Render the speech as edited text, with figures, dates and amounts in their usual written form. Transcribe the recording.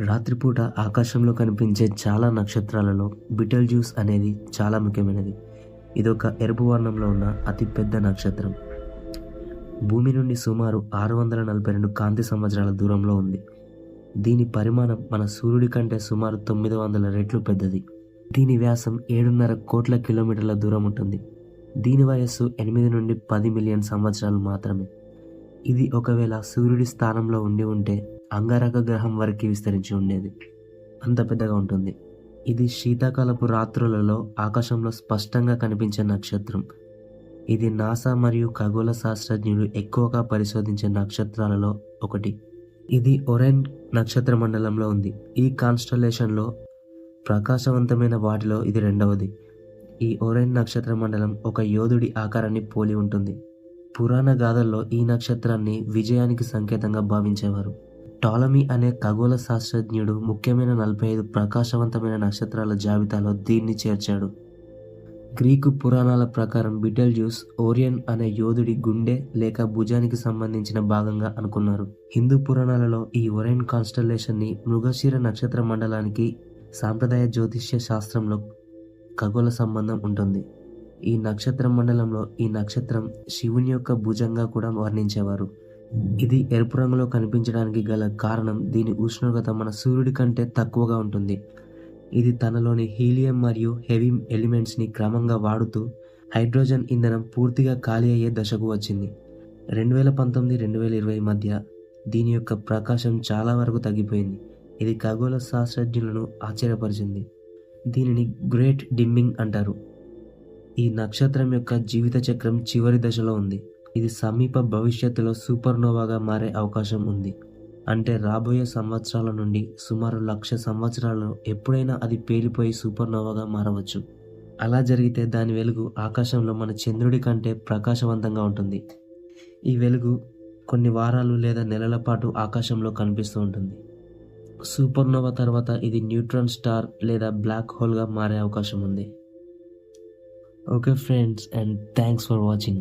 రాత్రిపూట ఆకాశంలో కనిపించే చాలా నక్షత్రాలలో బీటల్జూస్ అనేది చాలా ముఖ్యమైనది. ఇదొక ఎరుపు వర్ణంలో ఉన్న అతిపెద్ద నక్షత్రం. భూమి నుండి సుమారు 642 కాంతి సంవత్సరాల దూరంలో ఉంది. దీని పరిమాణం మన సూర్యుడి కంటే సుమారు 900 రెట్లు పెద్దది. దీని వ్యాసం 7.5 కోట్ల కిలోమీటర్ల దూరం ఉంటుంది. దీని వయస్సు 8 నుండి 10 మిలియన్ సంవత్సరాలు మాత్రమే. ఇది ఒకవేళ సూర్యుడి స్థానంలో ఉండి ఉంటే అంగారక గ్రహం వరకు విస్తరించి ఉండేది. అంత పెద్దగా ఉంటుంది. ఇది శీతాకాలపు రాత్రులలో ఆకాశంలో స్పష్టంగా కనిపించే నక్షత్రం. ఇది నాసా మరియు ఖగోళ శాస్త్రజ్ఞులు ఎక్కువగా పరిశోధించే నక్షత్రాలలో ఒకటి. ఇది ఒరైన్ నక్షత్ర మండలంలో ఉంది. ఈ కాన్స్టలేషన్లో ప్రకాశవంతమైన వాటిలో ఇది రెండవది. ఈ ఒరైన్ నక్షత్ర మండలం ఒక యోధుడి ఆకారాన్ని పోలి ఉంటుంది. పురాణ గాథల్లో ఈ నక్షత్రాన్ని విజయానికి సంకేతంగా భావించేవారు. టాలమీ అనే ఖగోళ శాస్త్రజ్ఞుడు ముఖ్యమైన 45 ప్రకాశవంతమైన నక్షత్రాల జాబితాలో దీన్ని చేర్చాడు. గ్రీకు పురాణాల ప్రకారం బీటల్జూస్ ఓరియన్ అనే యోధుడి గుండె లేక భుజానికి సంబంధించిన భాగంగా అనుకున్నారు. హిందూ పురాణాలలో ఈ ఒరైన్ కాన్స్టలేషన్ని మృగశిర నక్షత్ర మండలానికి సాంప్రదాయ జ్యోతిష్య శాస్త్రంలో ఖగోళ సంబంధం ఉంటుంది. ఈ నక్షత్ర మండలంలో ఈ నక్షత్రం శివుని యొక్క భుజంగా కూడా వర్ణించేవారు. ఇది ఎరుపు రంగులో కనిపించడానికి గల కారణం దీని ఉష్ణోగ్రత మన సూర్యుడి కంటే తక్కువగా ఉంటుంది. ఇది తనలోని హీలియం మరియు హెవీ ఎలిమెంట్స్ని క్రమంగా వాడుతూ హైడ్రోజన్ ఇంధనం పూర్తిగా ఖాళీ అయ్యే దశకు వచ్చింది. 2019-2020 మధ్య దీని యొక్క ప్రకాశం చాలా వరకు తగ్గిపోయింది. ఇది ఖగోళ శాస్త్రజ్ఞులను ఆశ్చర్యపరిచింది. దీనిని గ్రేట్ డిమ్మింగ్ అంటారు. ఈ నక్షత్రం యొక్క జీవిత చక్రం చివరి దశలో ఉంది. ఇది సమీప భవిష్యత్తులో సూపర్నోవాగా మారే అవకాశం ఉంది. అంటే రాబోయే సంవత్సరాల నుండి సుమారు 1,00,000 సంవత్సరాలలో ఎప్పుడైనా అది పేలిపోయి సూపర్నోవాగా మారవచ్చు. అలా జరిగితే దాని వెలుగు ఆకాశంలో మన చంద్రుడి కంటే ప్రకాశవంతంగా ఉంటుంది. ఈ వెలుగు కొన్ని వారాలు లేదా నెలల పాటు ఆకాశంలో కనిపిస్తూ ఉంటుంది. సూపర్నోవా తర్వాత ఇది న్యూట్రాన్ స్టార్ లేదా బ్లాక్ హోల్గా మారే అవకాశం ఉంది. Okay friends, and thanks for watching.